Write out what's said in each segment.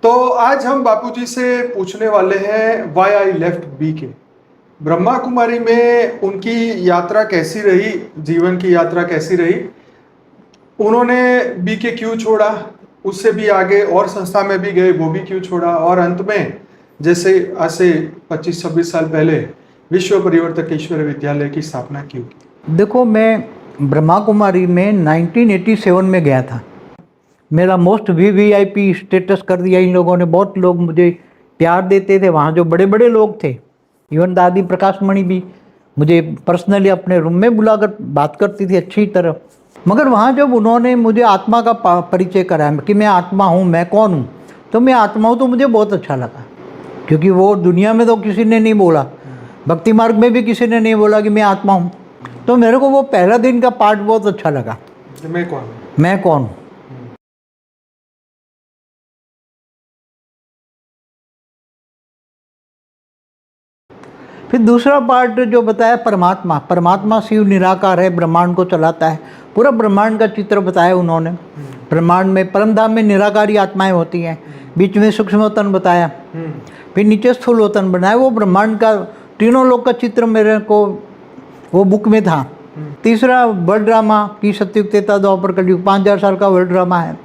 तो आज हम बापूजी से पूछने वाले हैं why I left BK. Brahma Kumari में उनकी यात्रा कैसी रही, जीवन की यात्रा कैसी रही, उन्होंने बीके क्यों छोड़ा, उससे भी आगे और संस्था में भी गए, वो भी क्यों छोड़ा, और अंत में जैसे आज से 25-26 साल पहले विश्व परिवर्तक ईश्वर विद्यालय की स्थापना क्यों की। देखो, मैं ब्रह्मा कुमारी में 1987 में गया था। मेरा मोस्ट वीवीआईपी स्टेटस कर दिया इन लोगों ने। बहुत लोग मुझे प्यार देते थे वहाँ, जो बड़े बड़े लोग थे। इवन दादी प्रकाश मणि भी मुझे पर्सनली अपने रूम में बुलाकर बात करती थी अच्छी तरह। मगर वहाँ जब उन्होंने मुझे आत्मा का परिचय कराया कि मैं आत्मा हूँ, मैं कौन हूँ, तो मैं आत्मा हूँ, तो मुझे बहुत अच्छा लगा। क्योंकि वो दुनिया में तो किसी ने नहीं बोला, भक्ति मार्ग में भी किसी ने नहीं बोला कि मैं आत्मा हूँ। तो मेरे को वो पहला दिन का पार्ट बहुत अच्छा लगा। मैं कौन हूँ, मैं कौन हूँ। फिर दूसरा पार्ट जो बताया परमात्मा, परमात्मा शिव निराकार है, ब्रह्मांड को चलाता है। पूरा ब्रह्मांड का चित्र बताया उन्होंने। ब्रह्मांड में परमधाम में निराकारी आत्माएं होती हैं, बीच में सूक्ष्मवतन बताया, फिर नीचे स्थूलवतन बनाया। वो ब्रह्मांड का तीनों लोक का चित्र मेरे को वो बुक में था। तीसरा वर्ल्ड ड्रामा की सत्युग त्रेता द्वापर कलयुग 5000 साल का वर्ल्ड ड्रामा है।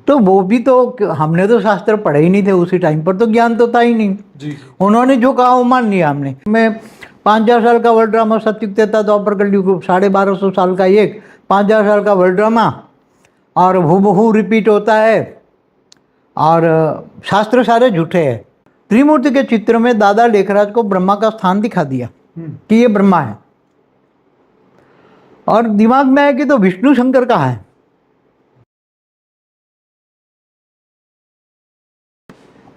तो वो भी तो हमने तो शास्त्र पढ़े ही नहीं थे उसी टाइम पर, तो ज्ञान तो था ही नहीं जी। उन्होंने जो कहा वो मान लिया हमने। मैं 5000 साल का वर्ल्ड ड्रामा सत्युग त्रेता द्वापर कलयुग 1250 साल का एक 5000 साल का वर्ल्ड ड्रामा, और हूबहू रिपीट होता है, और शास्त्र सारे झूठे हैं। त्रिमूर्ति के चित्र में दादा लेखराज को ब्रह्मा का स्थान दिखा दिया कि ये ब्रह्मा है, और दिमाग में है कि तो विष्णु शंकर का है।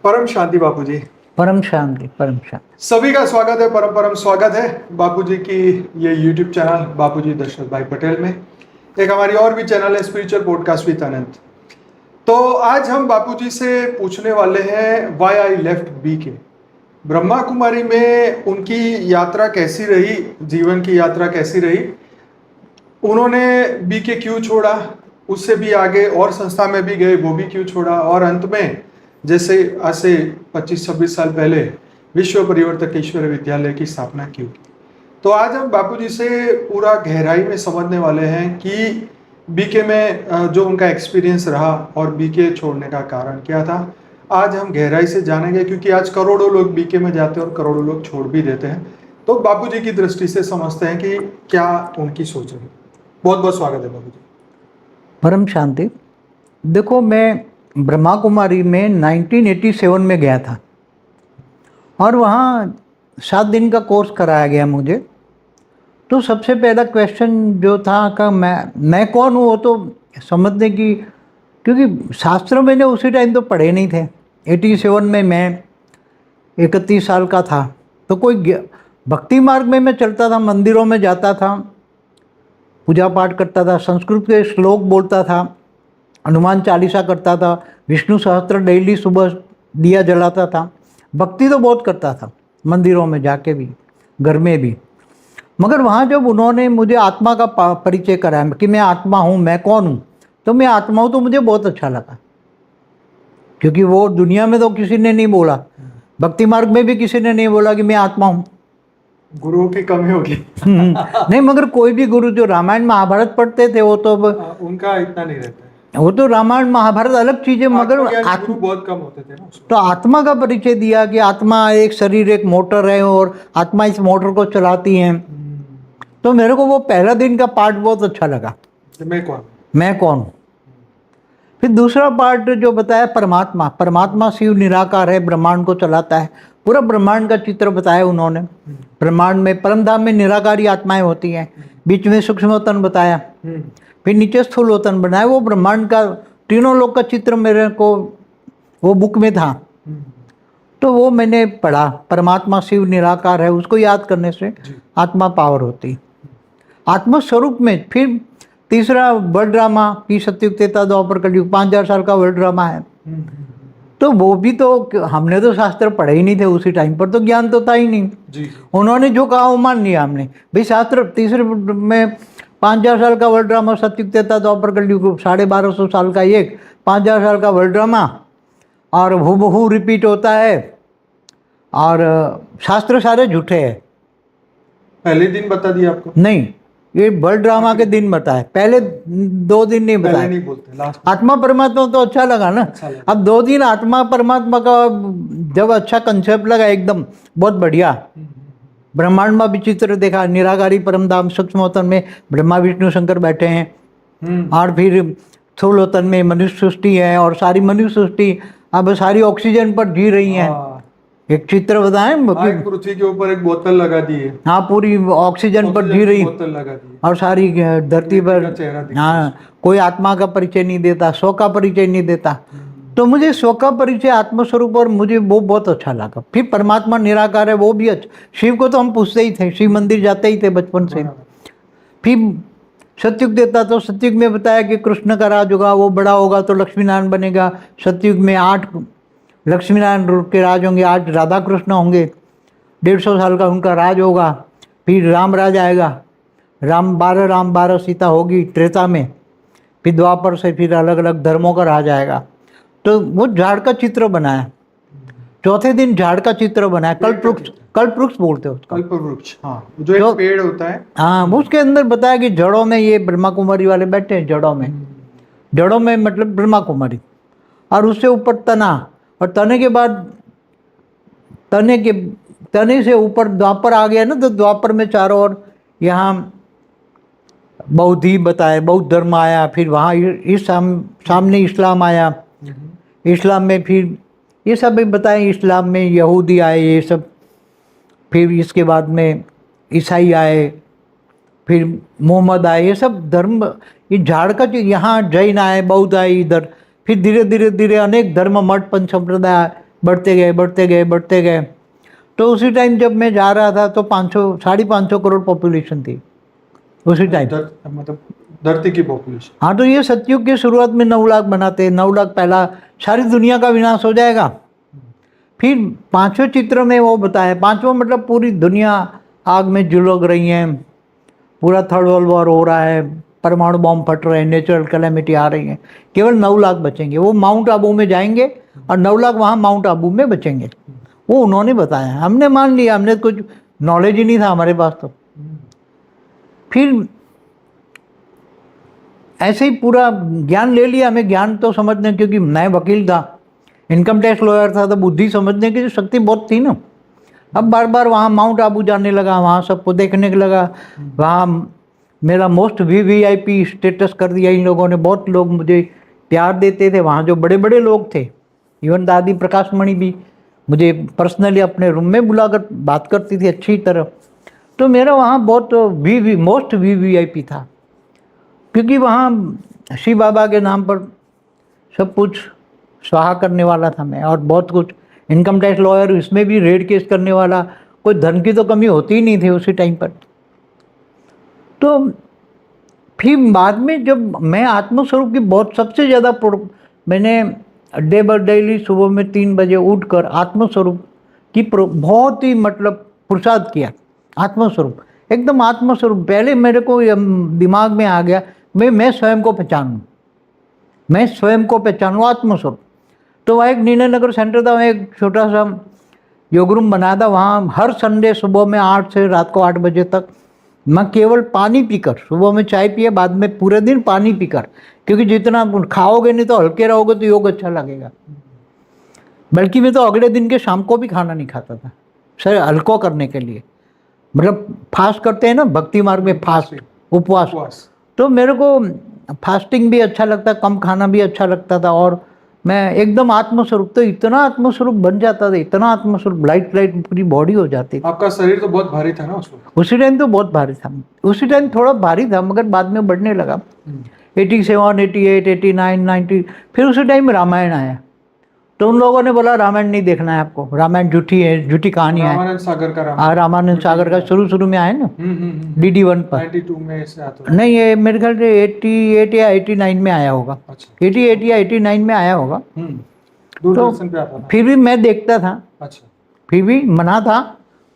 परम शांति बापूजी। परम शांति, परम शांति। सभी का स्वागत है, परम परम स्वागत है बापूजी की ये यूट्यूब चैनल बापूजी दशरथ भाई पटेल में। एक हमारी और भी चैनल है स्पिरिचुअल पॉडकास्ट विद अनंत। तो आज हम बापूजी से पूछने वाले हैं why I left BK. Brahma Kumari में उनकी यात्रा कैसी रही, जीवन की यात्रा कैसी रही, उन्होंने बीके क्यों छोड़ा, उससे भी आगे और संस्था में भी गए, वो भी क्यों छोड़ा, और अंत में जैसे आज से 25-26 साल पहले विश्व परिवर्तक ईश्वर विद्यालय की स्थापना क्यों की। तो आज हम बापूजी से पूरा गहराई में समझने वाले हैं कि बीके में जो उनका एक्सपीरियंस रहा और बीके छोड़ने का कारण क्या था। आज हम गहराई से जानेंगे, क्योंकि आज करोड़ों लोग बीके में जाते हैं और करोड़ों लोग छोड़ भी देते हैं। तो बापूजी की दृष्टि से समझते हैं कि क्या उनकी सोच रही। बहुत बहुत स्वागत है बापूजी। परम शांति। देखो, मैं ब्रह्मा कुमारी में 1987 में गया था, और वहाँ 7 दिन का कोर्स कराया गया मुझे। तो सबसे पहला क्वेश्चन जो था कि मैं कौन हूँ, वो तो समझने की, क्योंकि शास्त्र मैंने उसी टाइम तो पढ़े नहीं थे। 87 में मैं 31 साल का था। तो कोई भक्ति मार्ग में मैं चलता था, मंदिरों में जाता था, पूजा पाठ करता था, संस्कृत के श्लोक बोलता था, हनुमान चालीसा करता था, विष्णु सहस्त्र डेली सुबह दिया जलाता था। भक्ति तो बहुत करता था, मंदिरों में जाके भी, घर में भी। मगर वहाँ जब उन्होंने मुझे आत्मा का परिचय कराया कि मैं आत्मा हूँ, मैं कौन हूँ, तो मैं आत्मा हूँ, तो मुझे बहुत अच्छा लगा। क्योंकि वो दुनिया में तो किसी ने नहीं बोला, भक्ति मार्ग में भी किसी ने नहीं बोला कि मैं आत्मा हूँ। गुरुओं की कमी होगी। नहीं, मगर कोई भी गुरु जो रामायण महाभारत पढ़ते थे वो तो उनका इतना नहीं रहता है। वो तो रामायण महाभारत अलग चीज़ है, मगर गुरु बहुत कम होते थे ना। तो आत्मा का परिचय दिया कि आत्मा एक शरीर, एक मोटर है, और आत्मा इस मोटर को चलाती है। तो मेरे को वो पहला दिन का पार्ट बहुत अच्छा लगा। मैं कौन, मैं कौन हूँ। फिर दूसरा पार्ट जो बताया परमात्मा, परमात्मा शिव निराकार है, ब्रह्मांड को चलाता है। पूरा ब्रह्मांड का चित्र बताया उन्होंने। ब्रह्मांड में परमधाम में निराकारी आत्माएं होती हैं, बीच में सूक्ष्मवतन बताया, फिर नीचे स्थूलवतन बनाया। वो ब्रह्मांड का तीनों लोक का चित्र मेरे को वो बुक में था। तो वो मैंने पढ़ा। परमात्मा शिव निराकार है, उसको याद करने से आत्मा पावर होती, आत्मा स्वरूप में। फिर तीसरा वर्ल्ड ड्रामा की सत्युग त्रेता द्वापर कलयुग 5000 साल का वर्ल्ड ड्रामा है। तो वो भी तो हमने तो शास्त्र पढ़े ही नहीं थे उसी टाइम पर, तो ज्ञान तो था ही नहीं जी। उन्होंने जो कहा वो मान लिया हमने। भाई शास्त्र तीसरे में 5000 साल का वर्ल्ड ड्रामा सत्युग त्रेता द्वापर कलयुग 1250 साल का एक 5000 साल का वर्ल्ड ड्रामा, और हूबहू रिपीट होता है, और शास्त्र सारे झूठे हैं। पहले दिन बता दिया आपको? नहीं, ये वर्ल्ड ड्रामा के दिन बताए, पहले 2 दिन नहीं पहले बताए। नहीं बोलते, लास्ट। आत्मा परमात्मा तो अच्छा लगा ना। अच्छा लगा। अब 2 दिन आत्मा परमात्मा का जब अच्छा कंसेप्ट लगा, एकदम बहुत बढ़िया। ब्रह्मांड में विचित्र देखा, निराकारी परमधाम सूक्ष्मोतन में ब्रह्मा विष्णु शंकर बैठे हैं, और फिर स्थूलोतन में मनुष्य सृष्टि है, और सारी मनुष्य सृष्टि अब सारी ऑक्सीजन पर जी रही हैं। एक चित्र बताएं, एक पृथ्वी के ऊपर एक बोतल लगा दी है। हाँ, पूरी ऑक्सीजन पर जी रही, बोतल लगा दी है। और सारी धरती पर। चेहरा दिखता हाँ, कोई आत्मा का परिचय नहीं देता, स्व का परिचय नहीं देता। तो मुझे स्व का परिचय आत्मस्वरूप, और मुझे वो बहुत अच्छा लगा। फिर परमात्मा निराकार है, वो भी अच्छा। शिव को तो हम पूछते ही थे, शिव मंदिर जाते ही थे बचपन से। फिर सतयुग देता तो सतयुग में बताया कि कृष्ण का राज होगा, वो बड़ा होगा तो लक्ष्मी नारायण बनेगा। सतयुग में 8 लक्ष्मी नारायण के राज होंगे, 8 राधा कृष्ण होंगे, 150 साल का उनका राज होगा। फिर राम राज आएगा, राम 12 सीता होगी त्रेता में। फिर द्वापर से फिर अलग अलग धर्मों का राज आएगा। तो वो झाड़ का चित्र बनाया, चौथे दिन झाड़ का चित्र बनाया, कल्पवृक्ष बोलते हैं उसको। कल्पवृक्ष, हाँ, जो एक पेड़ होता है। हाँ, उसके अंदर बताया कि जड़ों में ये ब्रह्मा कुमारी वाले बैठे हैं, जड़ों में मतलब ब्रह्मा कुमारी, और उससे ऊपर तना, और तने के बाद तने से ऊपर द्वापर आ गया ना, तो द्वापर में चारों ओर यहाँ बौद्धि बताए, बौद्ध धर्म आया। फिर वहाँ इस सामने इस्लाम आया, इस्लाम में फिर ये सब भी बताए, इस्लाम में यहूदी आए ये सब। फिर इसके बाद में ईसाई आए, फिर मोहम्मद आए, ये सब धर्म, ये झाड़ का यहाँ जैन आए, बौद्ध आए इधर। फिर धीरे धीरे अनेक धर्म मठ पंच संप्रदाय बढ़ते गए। तो उसी टाइम जब मैं जा रहा था तो 500-550 करोड़ पॉपुलेशन थी उसी टाइम, मतलब धरती की पॉपुलेशन। हाँ, तो ये सतयुग की शुरुआत में 9 लाख बनाते, 9 लाख पहला सारी दुनिया का विनाश हो जाएगा। फिर 5वें चित्र में वो बताया, 5वां मतलब पूरी दुनिया आग में झुलस रही है, पूरा 3rd वर्ल्ड वॉर हो रहा है, परमाणु बॉम्ब फट रहे हैं, नेचुरल कैलेमिटी आ रही है। केवल 9 लाख बचेंगे, वो माउंट आबू में जाएंगे, और 9 लाख वहाँ माउंट आबू में बचेंगे। वो उन्होंने बताया, हमने मान लिया, हमने कुछ नॉलेज ही नहीं था हमारे पास। तो फिर ऐसे ही पूरा ज्ञान ले लिया, हमें ज्ञान तो समझने, क्योंकि मैं वकील था, इनकम टैक्स लॉयर था, तो बुद्धि समझने की शक्ति बहुत थी ना। अब बार बार वहाँ माउंट आबू जाने लगा, वहाँ सबको देखने लगा। वहाँ मेरा मोस्ट VVIP स्टेटस कर दिया इन लोगों ने, बहुत लोग मुझे प्यार देते थे वहाँ, जो बड़े बड़े लोग थे। इवन दादी प्रकाश मणि भी मुझे पर्सनली अपने रूम में बुलाकर बात करती थी अच्छी तरह। तो मेरा वहाँ बहुत मोस्ट VVIP था, क्योंकि वहाँ शिव बाबा के नाम पर सब कुछ स्वाहा करने वाला था मैं, और बहुत कुछ इनकम टैक्स लॉयर, इसमें भी रेड केस करने वाला, कोई धन की तो कमी होती ही नहीं थी उसी टाइम पर। तो फिर बाद में जब मैं आत्मस्वरूप की बहुत सबसे ज़्यादा मैंने डे बाय डेली सुबह में 3 बजे उठकर आत्मस्वरूप की बहुत ही मतलब पुरुषार्थ किया। आत्मस्वरूप, एकदम आत्मस्वरूप। पहले मेरे को दिमाग में आ गया मैं स्वयं को पहचानूँ, मैं स्वयं को पहचानूँ, आत्मस्वरूप। तो वहाँ एक नीले नगर सेंटर था, वहाँ एक छोटा सा योग रूम बनाया था। वहाँ हर संडे सुबह में 8 से रात को 8 बजे तक मैं केवल पानी पीकर, सुबह में चाय पिए, बाद में पूरे दिन पानी पीकर, क्योंकि जितना खाओगे नहीं तो हल्के रहोगे तो योग अच्छा लगेगा। बल्कि मैं तो अगले दिन के शाम को भी खाना नहीं खाता था, सर हल्को करने के लिए, मतलब फास्ट करते हैं ना भक्ति मार्ग में, फास्ट उपवास। तो मेरे को फास्टिंग भी अच्छा लगता, कम खाना भी अच्छा लगता था, और मैं एकदम आत्मस्वरूप, तो इतना आत्मस्वरूप बन जाता था, इतना आत्मस्वरूप, लाइट पूरी बॉडी हो जाती थी। आपका शरीर तो बहुत भारी था ना उस वक्त? उसी टाइम तो बहुत भारी था, उसी टाइम थोड़ा भारी था, मगर बाद में बढ़ने लगा। 87, 88, 89, 90, फिर उसी टाइम रामायण आया। तो उन लोगों ने बोला रामायण नहीं देखना है आपको, रामायण झूठी है, झूठी कहानी है। रामानंद सागर का रामायण, रामानंद सागर का शुरू में आया ना DD1 पर। 92 में से आता है। नहीं, ये मेरे ख्याल से 88 या 89 में आया होगा। अच्छा। 88 या 89 में आया होगा। दूरदर्शन पे आता था। फिर भी मैं देखता था। अच्छा। फिर भी मना था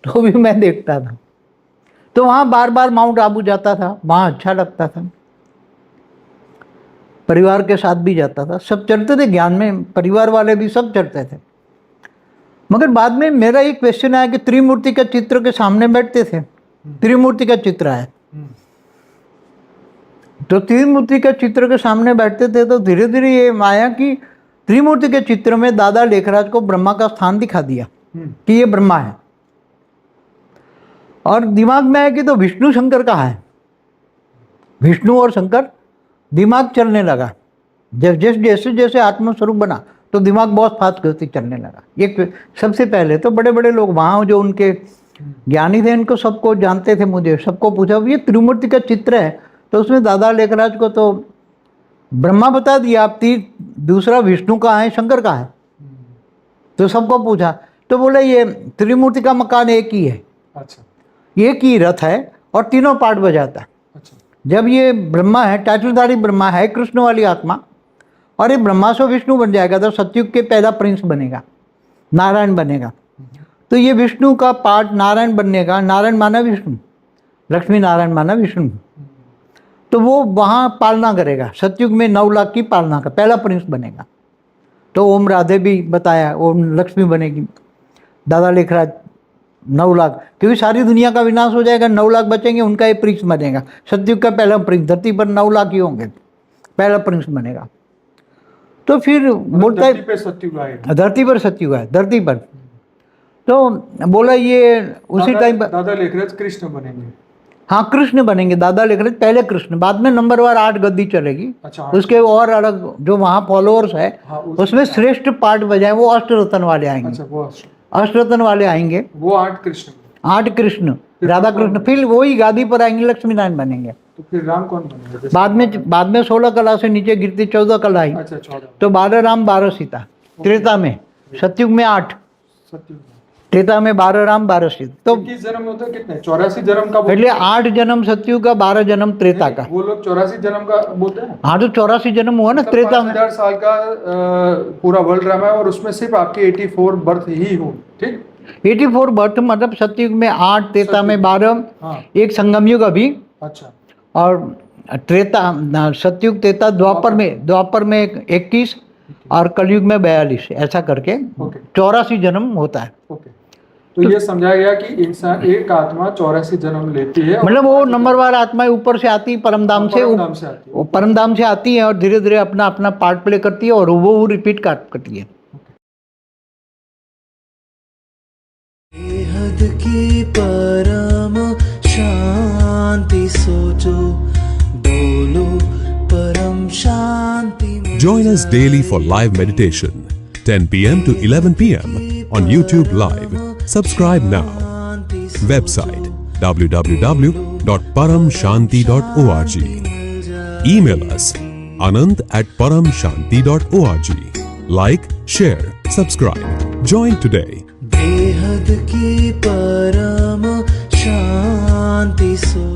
तो भी मैं देखता था। तो वहाँ बार बार माउंट आबू जाता था, वहाँ अच्छा लगता था। परिवार के साथ भी जाता था, सब चलते थे ज्ञान में, परिवार वाले भी सब चलते थे। मगर बाद में मेरा एक क्वेश्चन आया कि त्रिमूर्ति का चित्र के सामने बैठते थे, त्रिमूर्ति का चित्र है, तो त्रिमूर्ति के चित्र के सामने बैठते थे, तो धीरे धीरे ये आया कि त्रिमूर्ति के चित्र में दादा लेखराज को ब्रह्मा का स्थान दिखा दिया कि ये ब्रह्मा है। और दिमाग में आया कि तो विष्णु शंकर कहाँ है, विष्णु और शंकर। दिमाग चलने लगा, जैसे जैसे आत्मस्वरूप बना तो दिमाग बहुत फास्ट गति चलने लगा। ये सबसे पहले तो बड़े बड़े लोग वहाँ जो उनके ज्ञानी थे, इनको सबको जानते थे, मुझे सबको पूछा ये त्रिमूर्ति का चित्र है, तो उसमें दादा लेखराज को तो ब्रह्मा बता दिया, आप दूसरा विष्णु कहाँ है, शंकर कहाँ है। तो सबको पूछा, तो बोले ये त्रिमूर्ति का मकान एक ही है, अच्छा, एक ही रथ है और तीनों पार्ट बजाता है। अच्छा, जब ये ब्रह्मा है, टाइटलधारी ब्रह्मा है, कृष्ण वाली आत्मा, और ये ब्रह्मा से विष्णु बन जाएगा तो सतयुग के पहला प्रिंस बनेगा, नारायण बनेगा। तो ये विष्णु का पार्ट नारायण बनने का, नारायण माना विष्णु, लक्ष्मी नारायण माना विष्णु, तो वो वहाँ पालना करेगा, सतयुग में 9 लाख की पालना का पहला प्रिंस बनेगा। तो ओम राधे भी बताया, ओम लक्ष्मी बनेगी, दादा लेखराज 9 लाख, क्योंकि सारी दुनिया का विनाश हो जाएगा, 9 लाख बचेंगे, उनका एक प्रिंस बनेगा, सतयुग का पहला प्रिंस। धरती पर 9 लाख ही होंगे, पहला प्रिंस बनेगा। तो फिर बोलता है धरती पे सतयुग आएगा, धरती पर सतयुग है, धरती पर। तो बोला ये उसी टाइम पर दादा लेखराज कृष्ण बनेंगे। हाँ, कृष्ण बनेंगे, दादा लेखराज पहले कृष्ण, बाद में नंबरवार 8 गद्दी चलेगी। अच्छा, उसके और अलग जो वहाँ फॉलोअर्स है, हाँ, उसमें श्रेष्ठ पार्ट बजाए वो अष्टरत्न वाले आएंगे। अच्छा, वो अष्टरत्न वाले आएंगे, वो 8 कृष्ण, 8 कृष्ण, राधा कृष्ण, फिर वही गादी पर आएंगे, लक्ष्मी नारायण बनेंगे। तो फिर राम कौन बनेंगे? बाद में 16 कला से नीचे गिरती 14 कला आई। अच्छा, 14, तो 12 राम 12 सीता, त्रेता में, सतयुग में 8, सतयुग में, त्रेता में 12 राम 12 सीता। तो 21 जन्म होता है, कितने 84 जन्म का पहले 8 जन्म सतयुग का, 12 जन्म त्रेता का। वो लोग 84 जन्म का बोलते हैं। हाँ, तो 84 जन्म हुआ ना त्रेता में। 5000 साल का पूरा वर्ल्ड ड्रामा है, और उसमें सिर्फ आपकी 84 बर्थ ही हो, ठीक। 84 बर्थ मतलब सतयुग में 8, त्रेता में 12, हाँ, एक संगम युग अभी, अच्छा, और त्रेता सतयुग, त्रेता, द्वापर में 21 और कलयुग में 42, ऐसा करके 84 जन्म होता है। ओके। तो ये समझाया गया कि इंसान, एक आत्मा 84 जन्म लेती है, मतलब वो नंबरवार आत्माएं ऊपर से आती है, परमधाम से आती है, परमधाम से आती है, और धीरे धीरे अपना अपना पार्ट प्ले करती है, और वो रिपीट करती है। बेहद की परम शांति सोचो, बोलो परम शांति। Join us daily for live meditation, 10 p.m. to 11 p.m. on YouTube Live. Subscribe now. Website www.paramshanti.org. Email us anant@paramshanti.org. Like, share, subscribe. Join today. बेहद की परम शांति सोचो।